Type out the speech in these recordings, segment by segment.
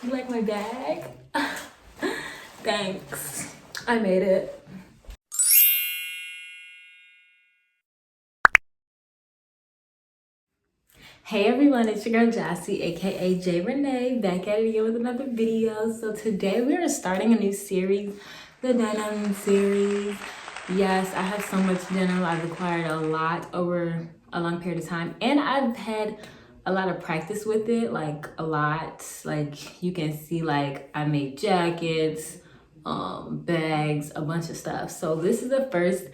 You like my bag? Thanks. I made it. Hey everyone, it's your girl Jassy, aka JRenee, back at it again with another video. So today we are starting a new series, the Denim Series. Yes, I have so much denim. I've acquired a lot over a long period of time, and I've had a lot of practice with it, like a lot. Like you can see, like I made jackets, bags, a bunch of stuff. So this is the first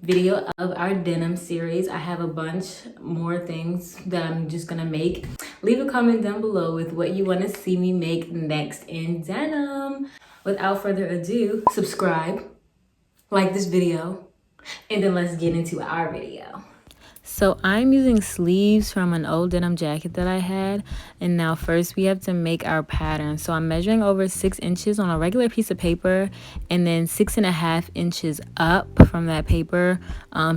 video of our denim series. I have a bunch more things that I'm just gonna make. Leave a comment down below with what you want to see me make next in denim. Without further ado, subscribe, like this video, and then let's get into our video. So I'm using sleeves from an old denim jacket that I had, and now first we have to make our pattern. So I'm measuring over 6 inches on a regular piece of paper, and then 6.5 inches up from that paper.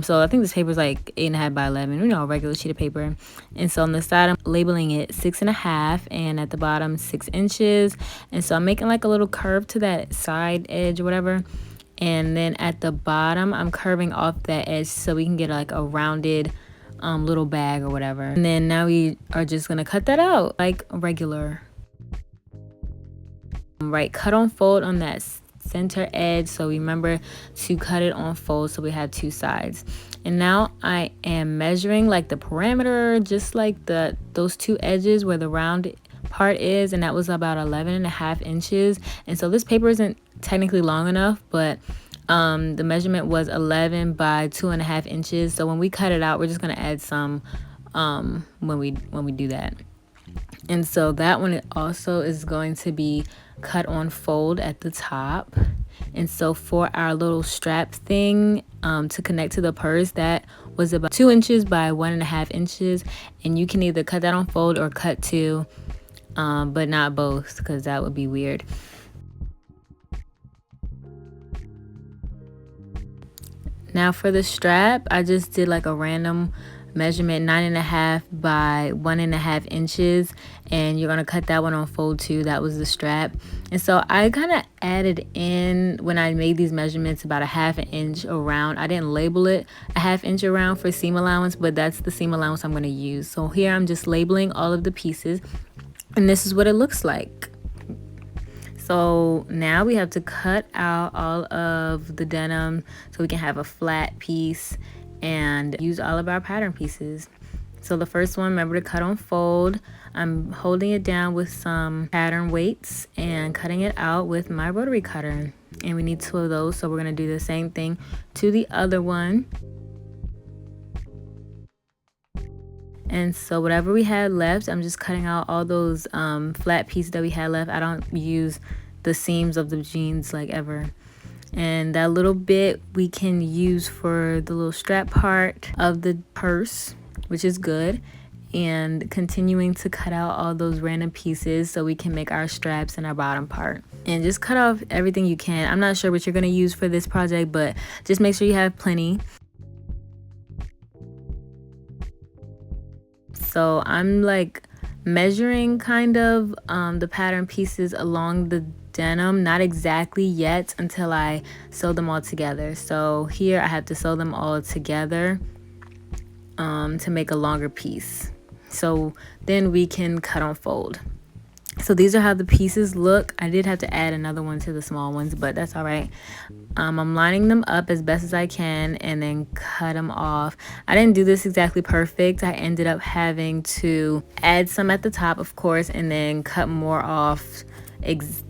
So I think this paper is like 8.5 by 11, you know, a regular sheet of paper. And so on the side I'm labeling it 6.5, and at the bottom 6 inches. And so I'm making like a little curve to that side edge or whatever. And then at the bottom I'm curving off that edge so we can get like a rounded little bag or whatever. And then now we are just gonna cut that out like regular. Right, cut on fold on that center edge, so remember to cut it on fold so we have 2 sides. And now I am measuring like the parameter, just like those 2 edges where the round part is, and that was about 11.5 inches. And so this paper isn't technically long enough, but the measurement was 11 by 2.5 inches. So when we cut it out, we're just going to add some when we do that. And so that one also is going to be cut on fold at the top. And so for our little strap thing to connect to the purse, that was about 2 inches by 1.5 inches. And you can either cut that on fold or cut 2, but not both, because that would be weird. Now for the strap, I just did like a random measurement, 9.5 by 1.5 inches, and you're gonna cut that one on fold too. That was the strap. And so I kind of added in, when I made these measurements, about a 1/2 inch around. I didn't label it a 1/2 inch around for seam allowance, but that's the seam allowance I'm gonna use. So here I'm just labeling all of the pieces, and this is what it looks like. So now we have to cut out all of the denim so we can have a flat piece and use all of our pattern pieces. So the first one, remember to cut on fold. I'm holding it down with some pattern weights and cutting it out with my rotary cutter. And we need 2 of those, so we're gonna do the same thing to the other one. And so whatever we had left, I'm just cutting out all those flat pieces that we had left. I don't use the seams of the jeans like ever. And that little bit we can use for the little strap part of the purse, which is good. And continuing to cut out all those random pieces so we can make our straps and our bottom part. And just cut off everything you can. I'm not sure what you're gonna use for this project, but just make sure you have plenty. So I'm like measuring kind of the pattern pieces along the denim, not exactly yet until I sew them all together. So here I have to sew them all together to make a longer piece, so then we can cut on fold. So these are how the pieces look. I did have to add another one to the small ones, but that's all right. I'm lining them up as best as I can and then cut them off. I didn't do this exactly perfect. I ended up having to add some at the top, of course, and then cut more off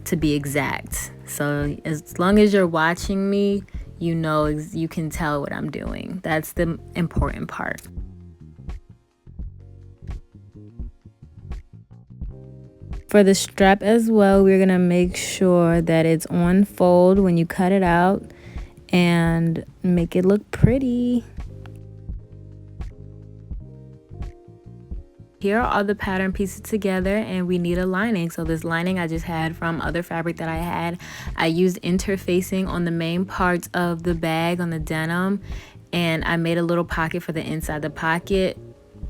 to be exact. So as long as you're watching me, you know, you can tell what I'm doing. That's the important part. For the strap as well, we're gonna make sure that it's on fold when you cut it out and make it look pretty. Here are all the pattern pieces together, and we need a lining. So this lining I just had from other fabric that I had. I used interfacing on the main parts of the bag on the denim, and I made a little pocket for the inside. The pocket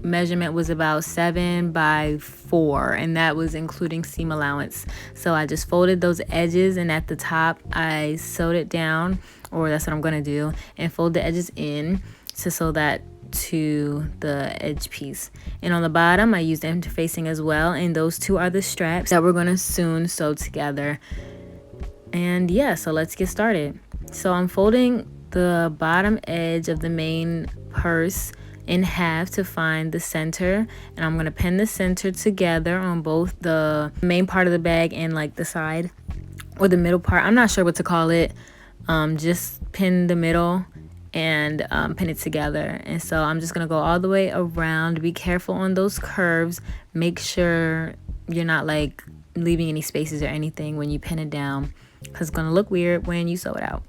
measurement was about 7 by 4, and that was including seam allowance. So I just folded those edges, and at the top I sewed it down, or that's what I'm gonna do, and fold the edges in to sew that to the edge piece. And on the bottom I used interfacing as well, and those two are the straps that we're gonna soon sew together. And yeah, so let's get started. So I'm folding the bottom edge of the main purse in half to find the center, and I'm gonna pin the center together on both the main part of the bag and like the side or the middle part. I'm not sure what to call it. Just pin the middle and pin it together. And so I'm just gonna go all the way around. Be careful on those curves. Make sure you're not like leaving any spaces or anything when you pin it down, because it's gonna look weird when you sew it out.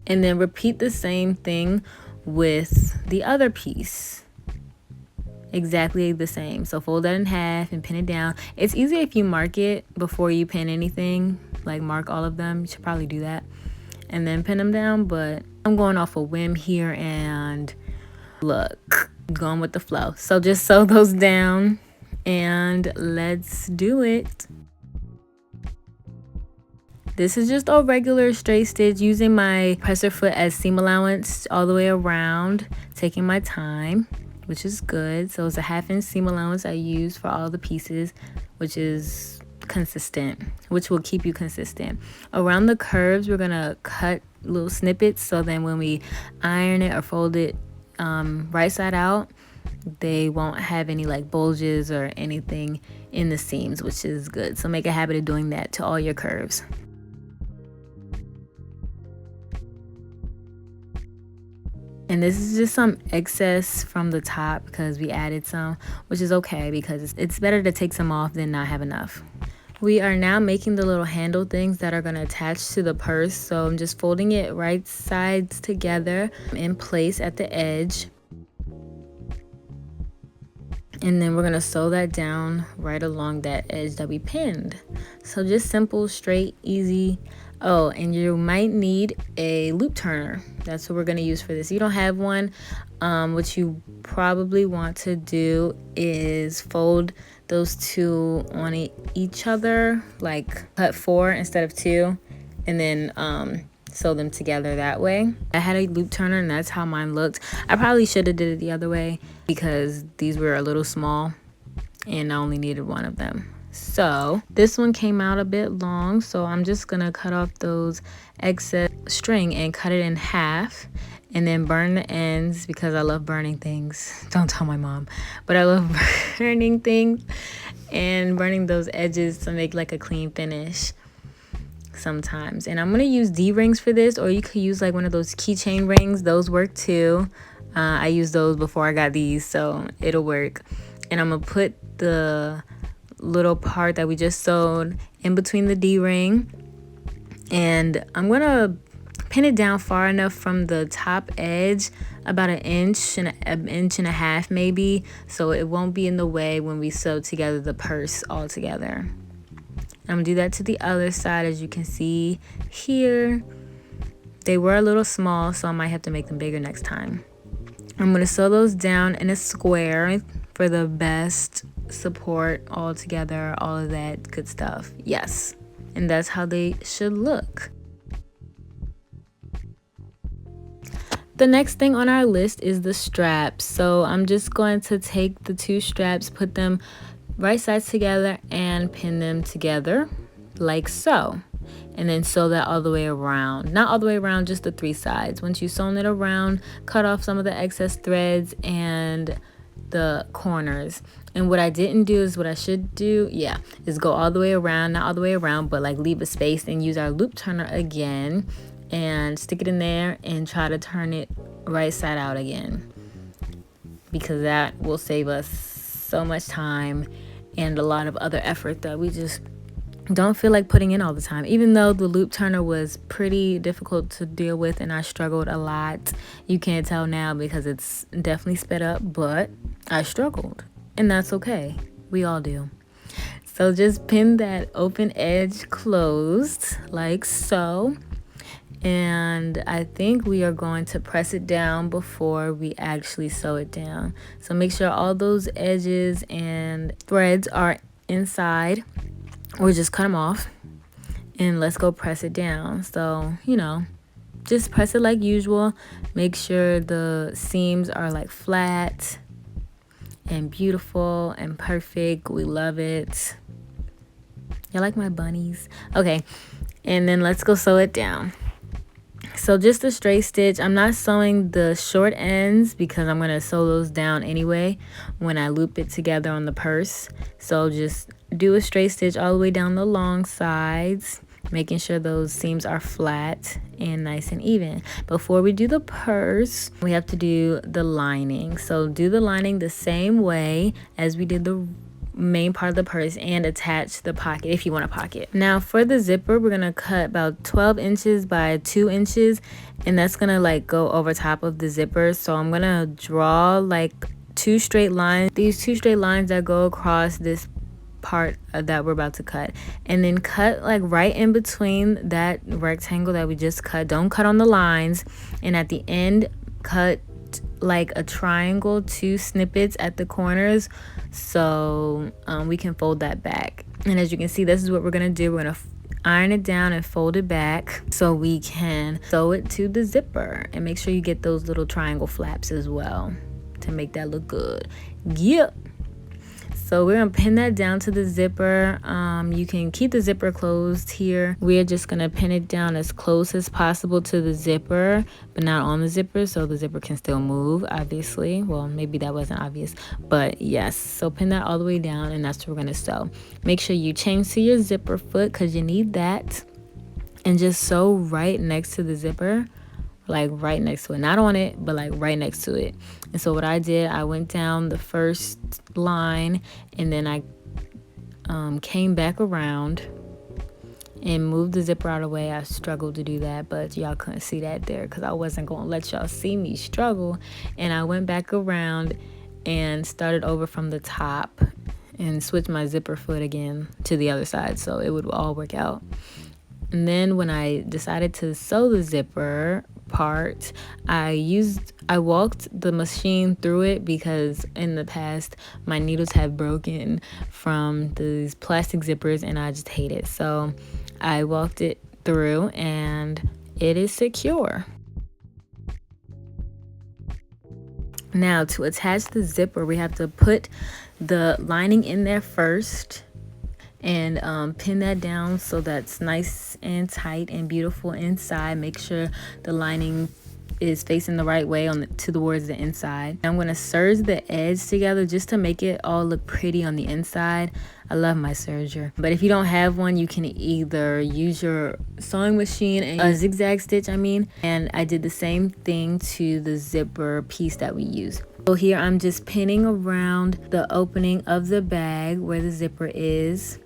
And then repeat the same thing with the other piece. Exactly the same. So fold that in half and pin it down. It's easier if you mark it before you pin anything, like mark all of them. You should probably do that and then pin them down, but I'm going off a whim here and look, going with the flow. So just sew those down and let's do it. This is just a regular straight stitch using my presser foot as seam allowance all the way around, taking my time, which is good. So it's a 1/2 inch seam allowance I use for all the pieces, which is consistent, which will keep you consistent. Around the curves, we're gonna cut little snippets, so then when we iron it or fold it right side out, they won't have any like bulges or anything in the seams, which is good. So make a habit of doing that to all your curves. And this is just some excess from the top because we added some, which is okay because it's better to take some off than not have enough. We are now making the little handle things that are going to attach to the purse. So I'm just folding it right sides together in place at the edge. And then we're going to sew that down right along that edge that we pinned. So just simple, straight, easy. Oh, and you might need a loop turner. That's what we're going to use for this. If you don't have one, what you probably want to do is fold those two on each other, like cut 4 instead of 2, and then sew them together that way. I had a loop turner and that's how mine looked. I probably should have did it the other way because these were a little small and I only needed one of them. So this one came out a bit long, so I'm just gonna cut off those excess string and cut it in half, and then burn the ends because I love burning things. Don't tell my mom, but I love burning things and burning those edges to make like a clean finish sometimes. And I'm gonna use D-rings for this, or you could use like one of those keychain rings. Those work too. I used those before I got these, so it'll work. And I'm gonna put the little part that we just sewed in between the D-ring, and I'm gonna pin it down far enough from the top edge, about an inch and a half maybe, so it won't be in the way when we sew together the purse all together. I'm gonna do that to the other side. As you can see here, they were a little small, so I might have to make them bigger next time. I'm gonna sew those down in a square for the best support all together, all of that good stuff. Yes, and that's how they should look. The next thing on our list is the straps. So I'm just going to take the 2 straps, put them right sides together and pin them together like so, and then sew that all the way around. Not all the way around, just the 3 sides. Once you've sewn it around, cut off some of the excess threads and the corners. And what I didn't do is what I should do, is go all the way around, not all the way around, but like leave a space and use our loop turner again and stick it in there and try to turn it right side out again, because that will save us so much time and a lot of other effort that we just don't feel like putting in all the time. Even though the loop turner was pretty difficult to deal with and I struggled a lot, you can't tell now because it's definitely sped up, but I struggled, and that's okay. We all do. So just pin that open edge closed like so, and I think we are going to press it down before we actually sew it down. So make sure all those edges and threads are inside, or just cut them off, and let's go press it down. So, you know, just press it like usual. Make sure the seams are like flat and beautiful and perfect. We love it. You like my bunnies? Okay, and then let's go sew it down. So just a straight stitch. I'm not sewing the short ends because I'm going to sew those down anyway when I loop it together on the purse. So just do a straight stitch all the way down the long sides, making sure those seams are flat and nice and even. Before we do the purse, we have to do the lining. So do the lining the same way as we did the main part of the purse, and attach the pocket if you want a pocket. Now for the zipper, we're gonna cut about 12 inches by 2 inches, and that's gonna like go over top of the zipper. So I'm gonna draw like 2 straight lines, these 2 straight lines that go across this part that we're about to cut, and then cut like right in between that rectangle that we just cut. Don't cut on the lines, and at the end cut like a triangle, 2 snippets at the corners, so we can fold that back. And as you can see, this is what we're gonna do. We're gonna iron it down and fold it back so we can sew it to the zipper. And make sure you get those little triangle flaps as well to make that look good. Yep. So we're gonna pin that down to the zipper. You can keep the zipper closed here. We're just gonna pin it down as close as possible to the zipper, but not on the zipper, so the zipper can still move, obviously. Well, maybe that wasn't obvious, but yes. So pin that all the way down, and that's what we're gonna sew. Make sure you change to your zipper foot because you need that, and just sew right next to the zipper. Like right next to it, not on it, but like right next to it. And so what I did, I went down the first line, and then I came back around and moved the zipper out of the way. I struggled to do that, but y'all couldn't see that there because I wasn't gonna let y'all see me struggle. And I went back around and started over from the top and switched my zipper foot again to the other side so it would all work out. And then when I decided to sew the zipper part, I walked the machine through it because in the past my needles have broken from these plastic zippers and I just hate it. So I walked it through and it is secure. Now to attach the zipper, we have to put the lining in there first and pin that down so that's nice and tight and beautiful inside. Make sure the lining is facing the right way towards the inside. I'm going to serge the edge together just to make it all look pretty on the inside. I love my serger, but if you don't have one, you can either use your sewing machine and a zigzag stitch, and I did the same thing to the zipper piece that we used. So here I'm just pinning around the opening of the bag where the zipper is,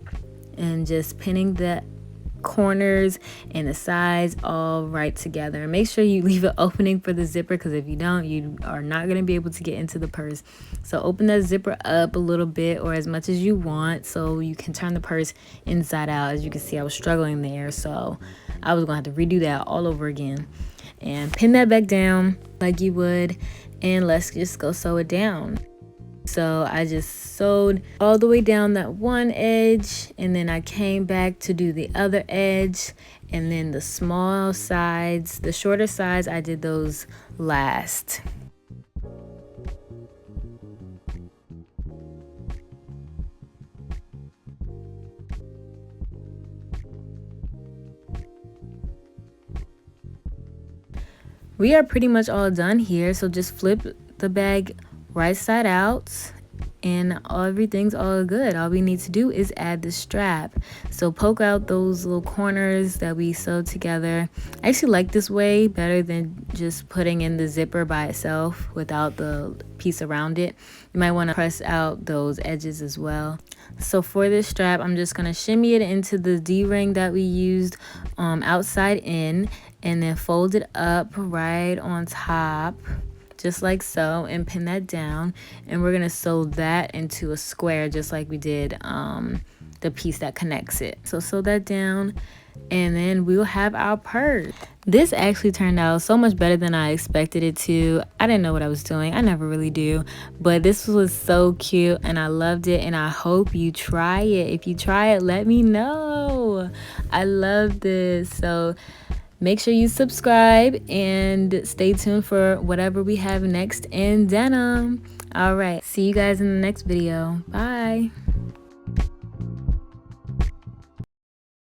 and just pinning the corners and the sides all right together. And make sure you leave an opening for the zipper, because if you don't, you are not going to be able to get into the purse. So open that zipper up a little bit, or as much as you want, so you can turn the purse inside out. As you can see, I was struggling there, so I was going to have to redo that all over again. And pin that back down like you would, and let's just go sew it down. So I just sewed all the way down that one edge, and then I came back to do the other edge, and then the small sides, the shorter sides, I did those last. We are pretty much all done here, so just flip the bag right side out and everything's all good. All we need to do is add the strap. So poke out those little corners that we sewed together. I actually like this way better than just putting in the zipper by itself without the piece around it. You might want to press out those edges as well. So for this strap, I'm just going to shimmy it into the D-ring that we used outside in, and then fold it up right on top, just like so, and pin that down. And we're gonna sew that into a square just like we did the piece that connects it. So sew that down, and then we'll have our purse. This actually turned out so much better than I expected it to. I didn't know what I was doing. I never really do. But this was so cute and I loved it, and I hope you try it. If you try it, let me know. I love this. So make sure you subscribe and stay tuned for whatever we have next in denim. All right. See you guys in the next video. Bye.